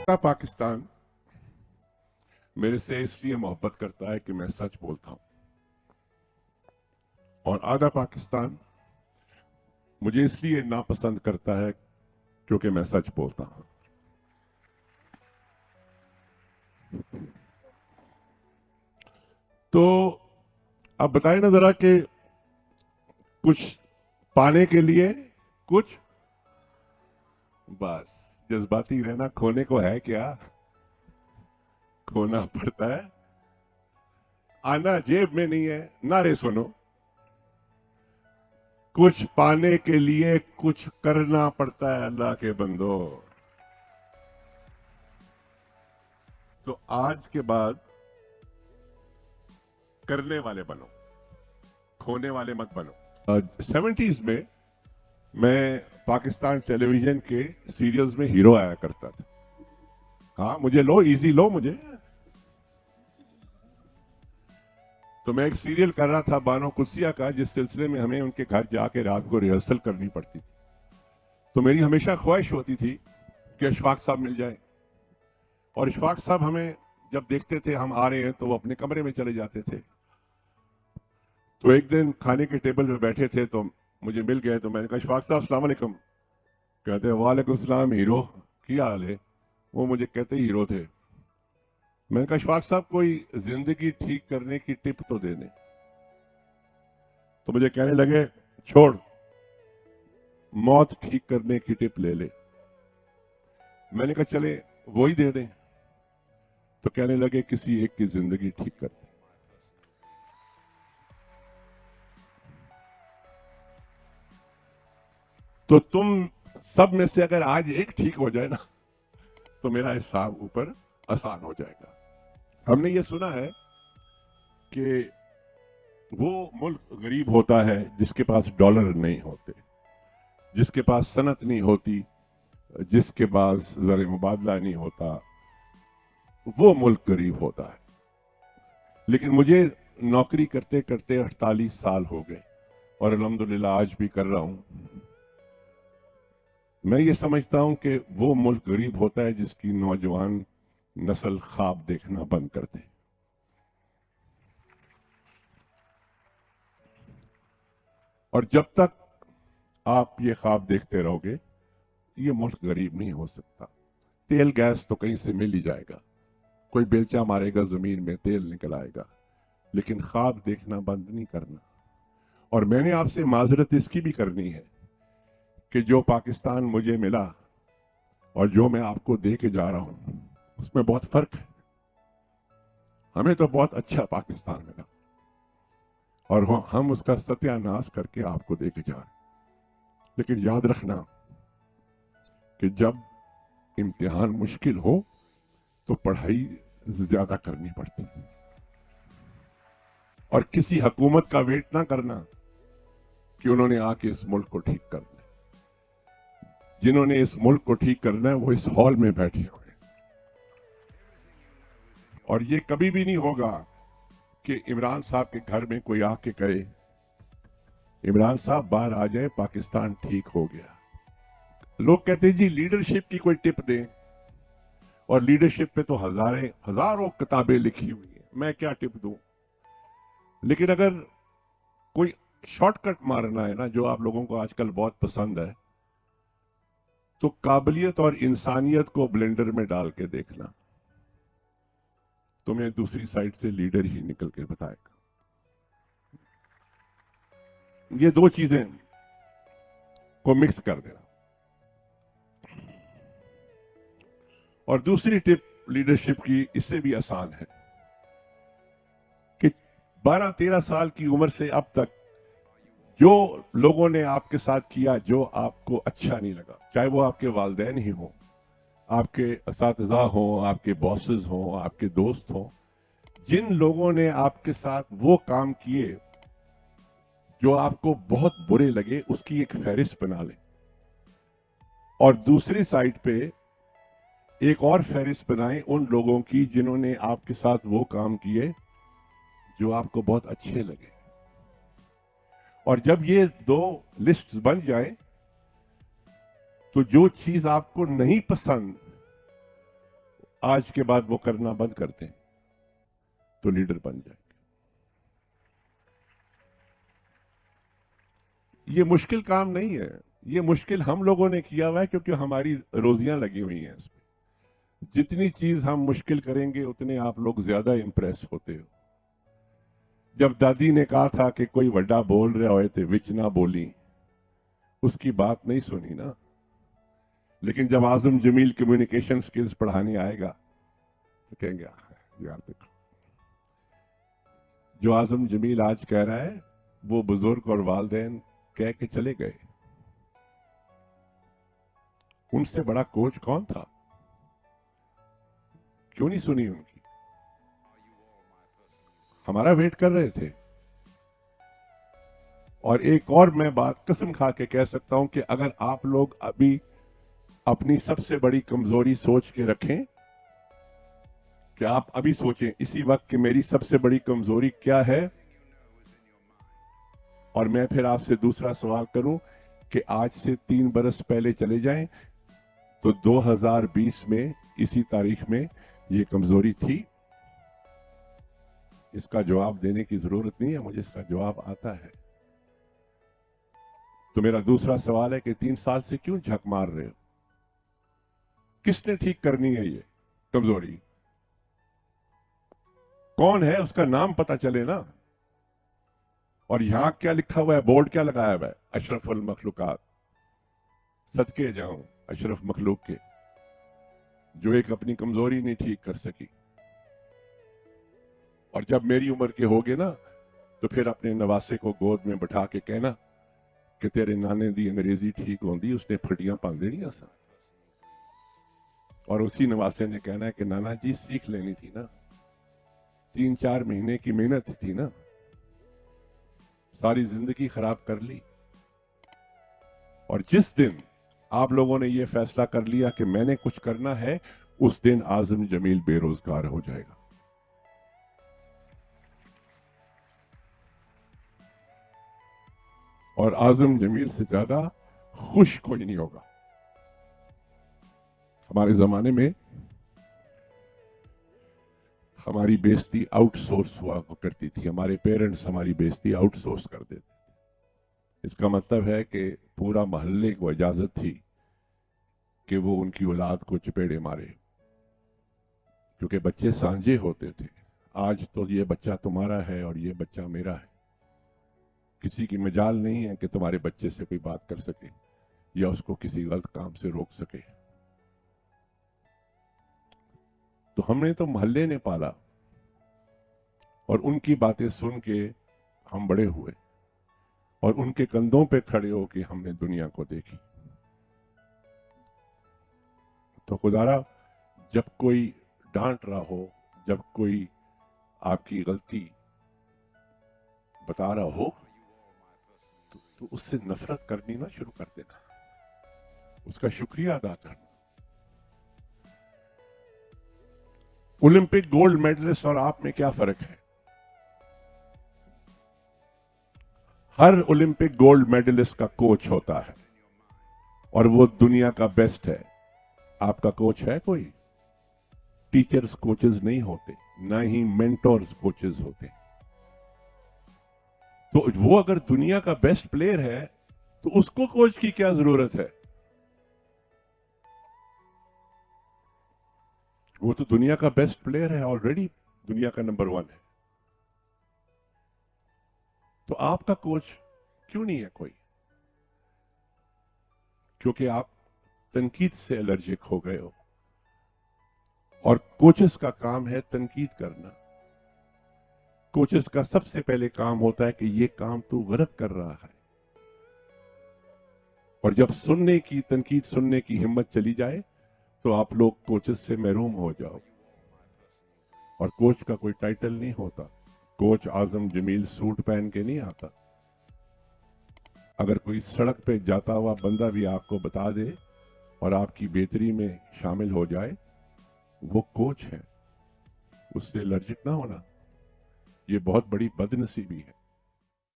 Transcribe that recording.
पूरा पाकिस्तान मेरे से इसलिए मोहब्बत करता है कि मैं सच बोलता हूं, और आधा पाकिस्तान मुझे इसलिए नापसंद करता है क्योंकि मैं सच बोलता हूं। तो अब बताएं ना जरा कि कुछ पाने के लिए कुछ, बस जज्बाती रहना खोने को है क्या, खोना पड़ता है। आना जेब में नहीं है, नारे सुनो। कुछ पाने के लिए कुछ करना पड़ता है अल्लाह के बंदो। तो आज के बाद करने वाले बनो, खोने वाले मत बनो। 70s में मैं पाकिस्तान टेलीविजन के सीरियल्स में हीरो आया करता था। हाँ, मुझे लो, इजी लो मुझे। तो मैं एक सीरियल कर रहा था बानो कुर्सिया का, जिस सिलसिले में हमें उनके घर जाके रात को रिहर्सल करनी पड़ती थी। तो मेरी हमेशा ख्वाहिश होती थी कि अशफाक साहब मिल जाए, और अशफाक साहब हमें जब देखते थे हम आ रहे हैं तो वो अपने कमरे में चले जाते थे। तो एक दिन खाने के टेबल पे बैठे थे तो मुझे मिल गए, तो मैंने कहा अशफाक साहब अस्सलाम वालेकुम। कहते हैं वालेकुम सलाम हीरो, क्या हाल है। वो मुझे कहते हीरो थे। मैंने कहा अशफाक साहब कोई जिंदगी ठीक करने की टिप तो दे दें। तो मुझे कहने लगे छोड़, मौत ठीक करने की टिप ले ले। मैंने कहा चले वो ही दे दें। तो कहने लगे किसी एक की जिंदगी ठीक कर दे। तो तुम सब में से अगर आज एक ठीक हो जाए ना, तो मेरा हिसाब ऊपर आसान हो जाएगा। हमने ये सुना है कि वो मुल्क गरीब होता है जिसके पास डॉलर नहीं होते, जिसके पास सनत नहीं होती, जिसके पास ज़र मुबादला नहीं होता, वो मुल्क गरीब होता है। लेकिन मुझे नौकरी करते करते 48 साल हो गए, और अल्हम्दुलिल्लाह आज भी कर रहा हूं। मैं ये समझता हूं कि वो मुल्क गरीब होता है जिसकी नौजवान नस्ल ख्वाब देखना बंद कर दे। और जब तक आप ये ख्वाब देखते रहोगे, ये मुल्क गरीब नहीं हो सकता। तेल गैस तो कहीं से मिल ही जाएगा, कोई बेलचा मारेगा जमीन में तेल निकल आएगा, लेकिन ख्वाब देखना बंद नहीं करना। और मैंने आपसे माजरत इसकी भी करनी है कि जो पाकिस्तान मुझे मिला और जो मैं आपको दे के जा रहा हूं, उसमें बहुत फर्क है। हमें तो बहुत अच्छा पाकिस्तान मिला, और हम उसका सत्यानाश करके आपको दे के जा रहे हैं। लेकिन याद रखना कि जब इम्तिहान मुश्किल हो तो पढ़ाई ज्यादा करनी पड़ती है, और किसी हुकूमत का वेट ना करना कि उन्होंने आके इस मुल्क को ठीक करना है। जिन्होंने इस मुल्क को ठीक करना है वो इस हॉल में बैठे हुए हैं। और ये कभी भी नहीं होगा कि इमरान साहब के घर में कोई आके कहे इमरान साहब बाहर आ जाए, पाकिस्तान ठीक हो गया। लोग कहते हैं जी लीडरशिप की कोई टिप दें, और लीडरशिप पे तो हजारों किताबें लिखी हुई हैं, मैं क्या टिप दूं। लेकिन अगर कोई शॉर्टकट मारना है ना, जो आप लोगों को आजकल बहुत पसंद है, तो काबिलियत और इंसानियत को ब्लेंडर में डाल के देखना, तुम्हें दूसरी साइड से लीडर ही निकल के बताएगा। ये दो चीजें को मिक्स कर देना। और दूसरी टिप लीडरशिप की इससे भी आसान है कि 12-13 साल की उम्र से अब तक जो लोगों ने आपके साथ किया, जो आपको अच्छा नहीं लगा, चाहे वो आपके वालिदैन ही हो, आपके असातिज़ा हो, आपके बॉसेस हो, आपके दोस्त हो, जिन लोगों ने आपके साथ वो काम किए जो आपको बहुत बुरे लगे, उसकी एक फहरिस्त बना लें। और दूसरी साइड पे एक और फहरिस्त बनाएं उन लोगों की जिन्होंने आपके साथ वो काम किए जो आपको बहुत अच्छे लगे। और जब ये दो लिस्ट बन जाए, तो जो चीज आपको नहीं पसंद आज के बाद वो करना बंद कर दें तो लीडर बन जाएंगे। ये मुश्किल काम नहीं है, ये मुश्किल हम लोगों ने किया हुआ है क्योंकि हमारी रोजियां लगी हुई हैं इसमें। जितनी चीज हम मुश्किल करेंगे उतने आप लोग ज्यादा इंप्रेस होते हो। जब दादी ने कहा था कि कोई वड्डा बोल रहे होए थे विच ना बोली, उसकी बात नहीं सुनी ना। लेकिन जब आजम जमील कम्युनिकेशन स्किल्स पढ़ाने आएगा तो कहेंगे यार देखो, जो आजम जमील आज कह रहा है वो बुजुर्ग और वालदेन कह के चले गए। उनसे बड़ा कोच कौन था? क्यों नहीं सुनी उनकी? हमारा वेट कर रहे थे। और एक और मैं बात कसम खा के कह सकता हूं कि अगर आप लोग अभी अपनी सबसे बड़ी कमजोरी सोच के रखें, कि आप अभी सोचें इसी वक्त कि मेरी सबसे बड़ी कमजोरी क्या है, और मैं फिर आपसे दूसरा सवाल करूं कि आज से 3 बरस पहले चले जाएं तो 2020 में इसी तारीख में ये कमजोरी थी? इसका जवाब देने की जरूरत नहीं है, मुझे इसका जवाब आता है। तो मेरा दूसरा सवाल है कि 3 साल से क्यों झक मार रहे हो? किसने ठीक करनी है ये कमजोरी? कौन है, उसका नाम पता चले ना। और यहां क्या लिखा हुआ है, बोर्ड क्या लगाया हुआ है? अशरफुल मखलूकात। सदके जाऊं अशरफ मखलूक के, जो एक अपनी कमजोरी नहीं ठीक कर सकी। और जब मेरी उम्र के होगे ना तो फिर अपने नवासे को गोद में बैठा के कहना कि तेरे नाने दी अंग्रेजी ठीक होंदी, उसने फटियां पाल देनी असा। और उसी नवासे ने कहना है कि नाना जी सीख लेनी थी ना, 3-4 महीने की मेहनत थी ना, सारी जिंदगी खराब कर ली। और जिस दिन आप लोगों ने यह फैसला कर लिया कि मैंने कुछ करना है, उस दिन आजम जमील बेरोजगार हो जाएगा। और आजम जमील से ज्यादा खुश कोई नहीं होगा। हमारे जमाने में हमारी बेइज्जती आउटसोर्स हुआ करती थी, हमारे पेरेंट्स हमारी बेइज्जती आउटसोर्स कर देते। इसका मतलब है कि पूरा मोहल्ले को इजाजत थी कि वो उनकी औलाद को चपेड़े मारे, क्योंकि बच्चे सांझे होते थे। आज तो ये बच्चा तुम्हारा है और ये बच्चा मेरा है, किसी की मजाल नहीं है कि तुम्हारे बच्चे से कोई बात कर सके या उसको किसी गलत काम से रोक सके। तो हमने तो मोहल्ले ने पाला और उनकी बातें सुन के हम बड़े हुए और उनके कंधों पे खड़े होके हमने दुनिया को देखी। तो खुदारा, जब कोई डांट रहा हो, जब कोई आपकी गलती बता रहा हो, तो उससे नफरत करनी ना शुरू कर देना, उसका शुक्रिया अदा करना। ओलंपिक गोल्ड मेडलिस्ट और आप में क्या फर्क है? हर ओलंपिक गोल्ड मेडलिस्ट का कोच होता है और वो दुनिया का बेस्ट है। आपका कोच है कोई? टीचर्स कोचेस नहीं होते, ना ही मेंटोर्स कोचेस होते। तो वो अगर दुनिया का बेस्ट प्लेयर है तो उसको कोच की क्या जरूरत है? वो तो दुनिया का बेस्ट प्लेयर है ऑलरेडी, दुनिया का नंबर 1 है। तो आपका कोच क्यों नहीं है कोई? क्योंकि आप तनकीद से एलर्जिक हो गए हो। और कोचेस का काम है तनकीद करना। कोचेस का सबसे पहले काम होता है कि ये काम तू गलत कर रहा है। और जब सुनने की, तनकीद सुनने की हिम्मत चली जाए तो आप लोग कोचेस से महरूम हो जाओ। और कोच का कोई टाइटल नहीं होता। कोच आजम जमील सूट पहन के नहीं आता। अगर कोई सड़क पे जाता हुआ बंदा भी आपको बता दे और आपकी बेहतरी में शामिल हो जाए, वो कोच है, उससे एलर्जिक ना होना, ये बहुत बड़ी बदनसीबी है।